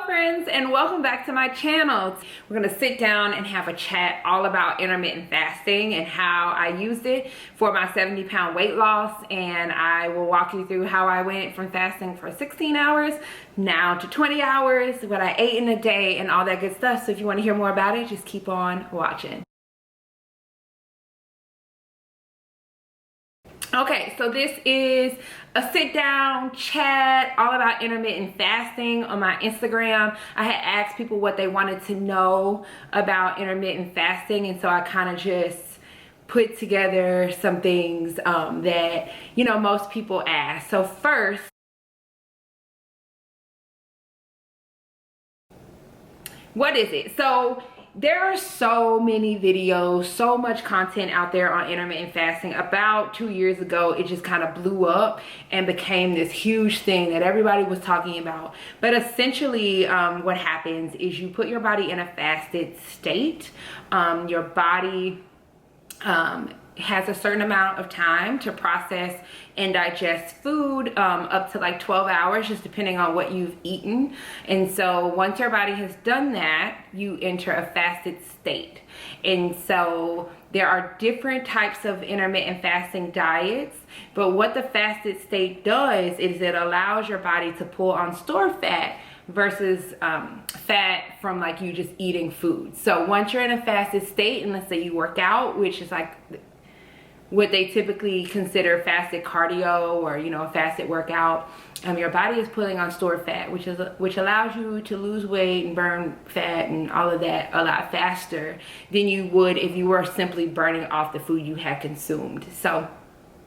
Hello friends, and welcome back to my channel. We're gonna sit down and have a chat all about intermittent fasting and how I used it for my 70-pound weight loss, and I will walk you through how I went from fasting for 16 hours now to 20 hours, what I ate in a day, and all that good stuff. So if you want to hear more about it, just keep on watching. Okay, so this is a sit down chat all about intermittent fasting on my Instagram. I had asked people what they wanted to know about intermittent fasting, and so I kind of just put together some things that, you know, most people ask. So first, what is it? So there are so many videos, so much content out there on intermittent fasting. About 2 years ago, it just kind of blew up and became this huge thing that everybody was talking about. But essentially, what happens is you put your body in a fasted state. Your body has a certain amount of time to process and digest food, up to like 12 hours, just depending on what you've eaten. And so once your body has done that, you enter a fasted state. And so there are different types of intermittent fasting diets, but what the fasted state does is it allows your body to pull on stored fat versus fat from like you just eating food. So once you're in a fasted state, and let's say you work out, which is like what they typically consider fasted cardio, or, you know, a fasted workout, your body is pulling on stored fat, which allows you to lose weight and burn fat and all of that a lot faster than you would if you were simply burning off the food you had consumed. So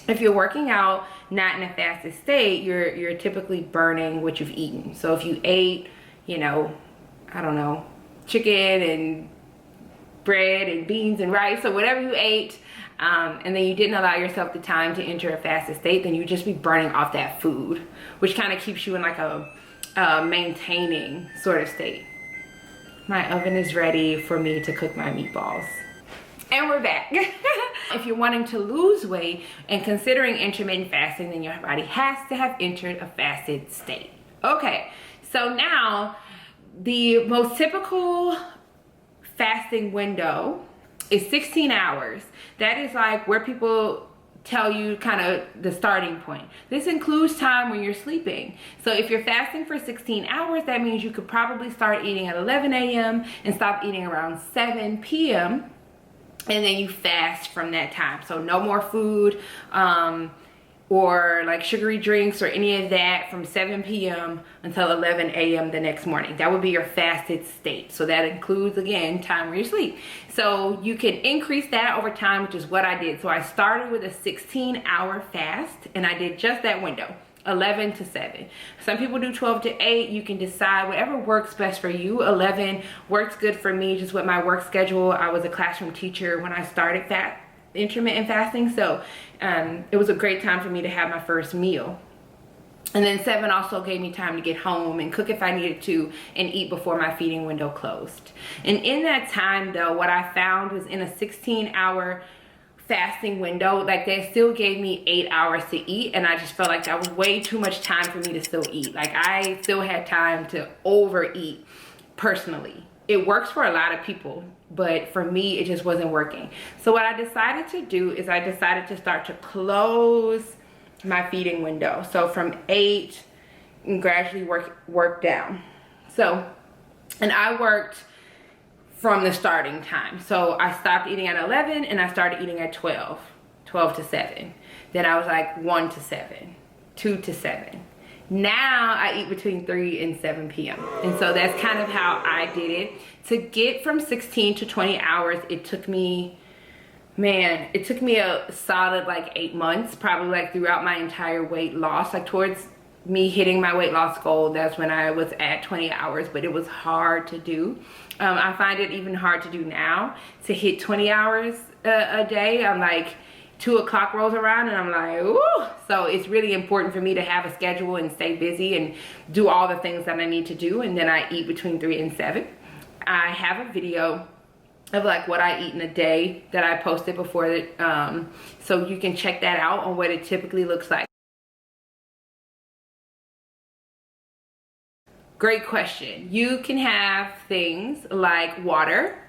if you're working out not in a fasted state, you're typically burning what you've eaten. So if you ate, you know, I don't know, chicken and bread and beans and rice or whatever you ate, and then you didn't allow yourself the time to enter a fasted state, then you just be burning off that food, which kind of keeps you in like a maintaining sort of state. My oven is ready for me to cook my meatballs. And we're back. If you're wanting to lose weight and considering intermittent fasting, then your body has to have entered a fasted state. Okay, so now the most typical fasting window is 16 hours. That is like where people tell you kind of the starting point. This includes time when you're sleeping. So if you're fasting for 16 hours, that means you could probably start eating at 11 a.m. and stop eating around 7 p.m. and then you fast from that time. So no more food or like sugary drinks or any of that from 7 p.m. until 11 a.m. the next morning. That would be your fasted state. So that includes, again, time where you sleep. So you can increase that over time, which is what I did. So I started with a 16-hour fast, and I did just that window, 11 to 7. Some people do 12 to 8. You can decide whatever works best for you. 11 works good for me just with my work schedule. I was a classroom teacher when I started intermittent fasting, so it was a great time for me to have my first meal. And then 7 also gave me time to get home and cook if I needed to, and eat before my feeding window closed. And in that time though, what I found was in a 16-hour fasting window, like they still gave me 8 hours to eat, and I just felt like that was way too much time for me to still eat. Like I still had time to overeat personally. It works for a lot of people, but for me, it just wasn't working. So what I decided to do is I decided to start to close my feeding window. So from 8 and gradually work down. So, and I worked from the starting time. So I stopped eating at 11 and I started eating at 12 to 7. Then I was like 1 to 7, 2 to 7. Now I eat between 3 and 7 p.m. And so that's kind of how I did it. To get from 16 to 20 hours, it took me, man, it took me a solid like 8 months, probably like throughout my entire weight loss. Like towards me hitting my weight loss goal, that's when I was at 20 hours, but it was hard to do. I find it even hard to do now to hit 20 hours a day. I'm like, 2 o'clock rolls around and I'm like, ooh. So it's really important for me to have a schedule and stay busy and do all the things that I need to do. And then I eat between 3 and 7. I have a video of like what I eat in a day that I posted before that, so you can check that out on what it typically looks like. Great question. You can have things like water.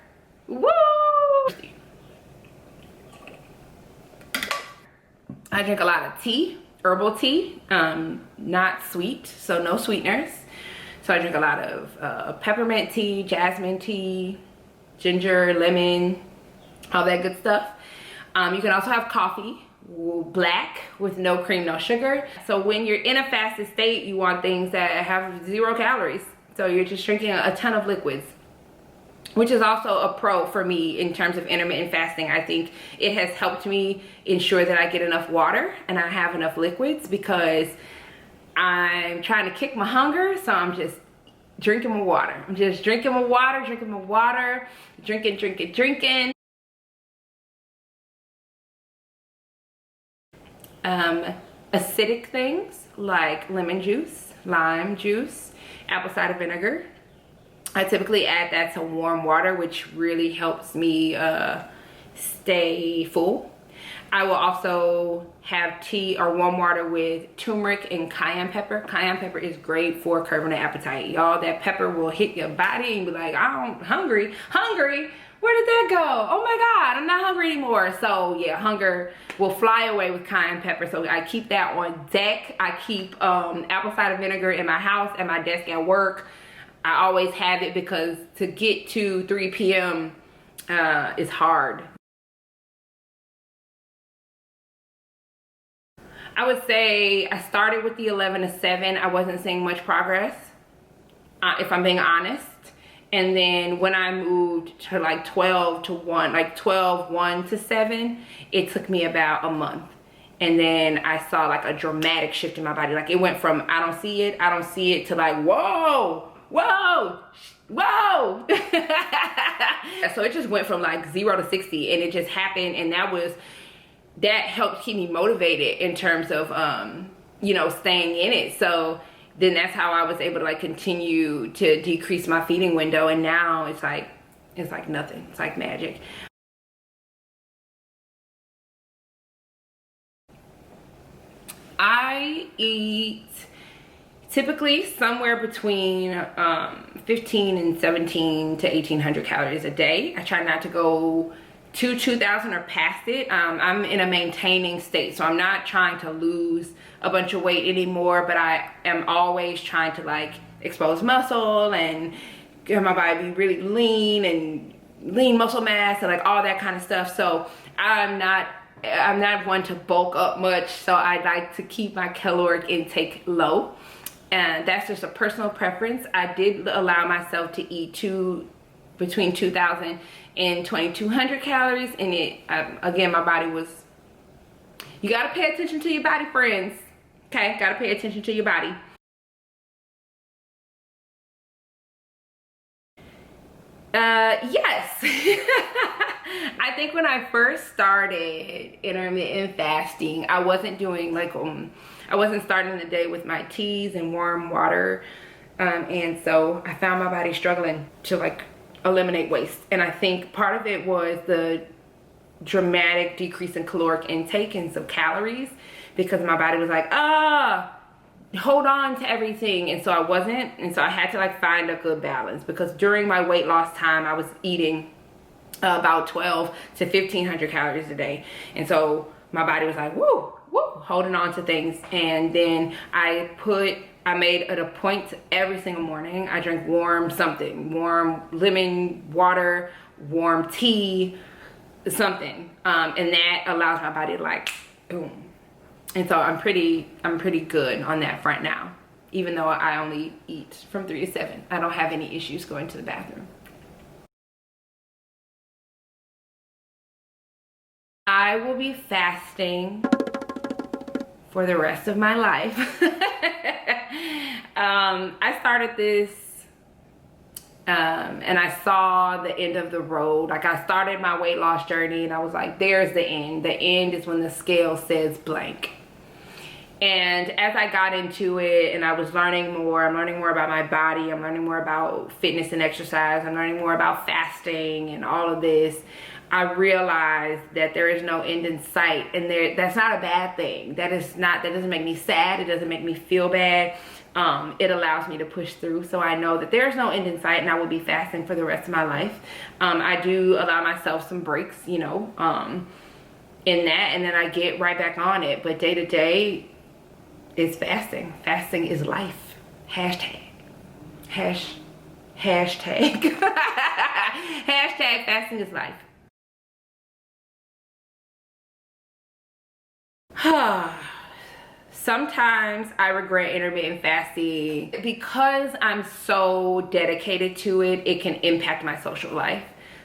Woo! I drink a lot of tea, herbal tea, not sweet, so no sweeteners. So I drink a lot of peppermint tea, jasmine tea, ginger, lemon, all that good stuff. You can also have coffee, black, with no cream, no sugar. So when you're in a fasted state, you want things that have 0 calories. So you're just drinking a ton of liquids, which is also a pro for me in terms of intermittent fasting. I think it has helped me ensure that I get enough water and I have enough liquids, because I'm trying to kick my hunger. So I'm just drinking my water. I'm just drinking my water, drinking. Acidic things like lemon juice, lime juice, apple cider vinegar. I typically add that to warm water, which really helps me stay full. I will also have tea or warm water with turmeric and cayenne pepper. Cayenne pepper is great for curbing the appetite. Y'all, that pepper will hit your body and be like, I'm hungry. Where did that go? Oh my God, I'm not hungry anymore. So yeah, hunger will fly away with cayenne pepper. So I keep that on deck. I keep apple cider vinegar in my house, at my desk at work. I always have it because to get to 3 p.m. Is hard. I would say I started with the 11 to 7. I wasn't seeing much progress, if I'm being honest. And then when I moved to like 12 to 1, like 12, 1 to 7, it took me about a month. And then I saw like a dramatic shift in my body. Like it went from I don't see it to like, whoa. So it just went from like 0 to 60, and it just happened. And that helped keep me motivated in terms of, you know, staying in it. So then that's how I was able to like continue to decrease my feeding window. And now it's like nothing. It's like magic. I eat typically somewhere between 15 and 17 to 1800 calories a day. I try not to go to 2000 or past it. I'm in a maintaining state, so I'm not trying to lose a bunch of weight anymore, but I am always trying to like expose muscle and get my body be really lean and lean muscle mass and like all that kind of stuff. So I'm not one to bulk up much, so I like to keep my caloric intake low, and that's just a personal preference. I did allow myself to eat between 2000 and 2200 calories, and again, my body was, you got to pay attention to your body, friends. Okay, got to pay attention to your body. Yes. I think when I first started intermittent fasting, I wasn't doing like I wasn't starting the day with my teas and warm water, and so I found my body struggling to like eliminate waste. And I think part of it was the dramatic decrease in caloric intake and some calories, because my body was like, hold on to everything. And so I wasn't, and so I had to like find a good balance, because during my weight loss time I was eating about 12 to 1500 calories a day, and so my body was like, woo, holding on to things. And then I made it a point every single morning I drink warm lemon water, warm tea, something, and that allows my body to like boom. And so I'm pretty good on that front now, even though I only eat from 3 to 7. I don't have any issues going to the bathroom. I will be fasting for the rest of my life. I started this and I saw the end of the road. Like I started my weight loss journey and I was like, there's the end. The end is when the scale says blank. And as I got into it and I was learning more, I'm learning more about my body, I'm learning more about fitness and exercise, I'm learning more about fasting and all of this, I realized that there is no end in sight, and that's not a bad thing. That doesn't make me sad, it doesn't make me feel bad. It allows me to push through. So I know that there's no end in sight, and I will be fasting for the rest of my life. I do allow myself some breaks, you know, in that, and then I get right back on it. But day to day, it's fasting. Fasting is life. Hashtag. Hashtag fasting is life. Sometimes I regret intermittent fasting because I'm so dedicated to it. It can impact my social life.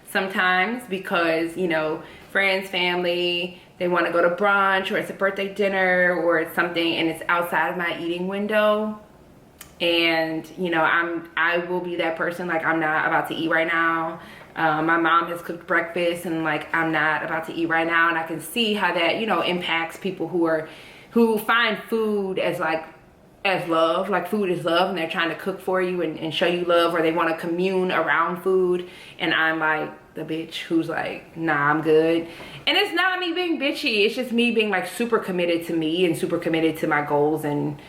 Sometimes because, you know, friends, family, they want to go to brunch, or it's a birthday dinner, or it's something and it's outside of my eating window, and you know, I will be that person, like, I'm not about to eat right now. My mom has cooked breakfast and like I'm not about to eat right now, and I can see how that, you know, impacts people who find food as love, like food is love, and they're trying to cook for you and show you love, or they want to commune around food, and I'm like the bitch who's like, nah, I'm good. And it's not me being bitchy, it's just me being like super committed to me and super committed to my goals and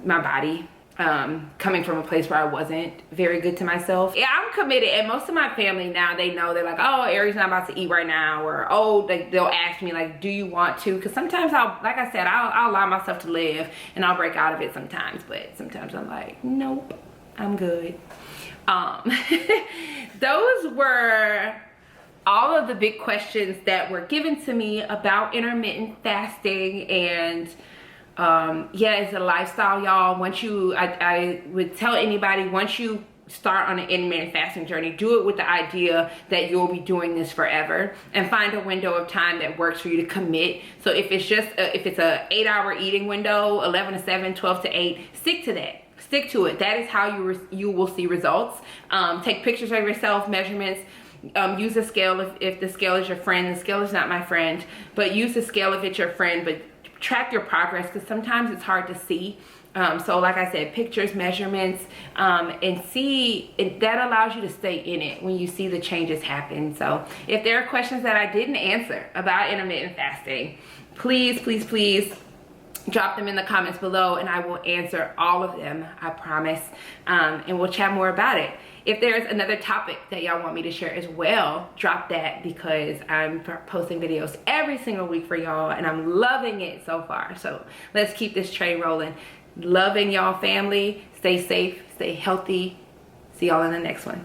my body. Coming from a place where I wasn't very good to myself. Yeah, I'm committed, and most of my family now, they know, they're like, oh, Aree's not about to eat right now, or oh, they'll ask me like, do you want to? Because sometimes like I said, I'll allow myself to live, and I'll break out of it sometimes, but sometimes I'm like, nope, I'm good. Those were all of the big questions that were given to me about intermittent fasting. And yeah, it's a lifestyle, y'all. I would tell anybody, once you start on an intermittent fasting journey, do it with the idea that you'll be doing this forever, and find a window of time that works for you to commit. So if it's just if it's a 8-hour eating window, 11 to 7, 12 to 8, stick to that. Stick to it. That is how you will see results. Take pictures of yourself, measurements. Use a scale if the scale is your friend. The scale is not my friend, but use the scale if it's your friend. But track your progress, because sometimes it's hard to see. So like I said, pictures, measurements, and see, that allows you to stay in it when you see the changes happen. So if there are questions that I didn't answer about intermittent fasting, please drop them in the comments below, and I will answer all of them, I promise. And we'll chat more about it. If there's another topic that y'all want me to share as well, drop that, because I'm posting videos every single week for y'all, and I'm loving it so far. So let's keep this train rolling. Loving y'all, family. Stay safe, stay healthy. See y'all in the next one.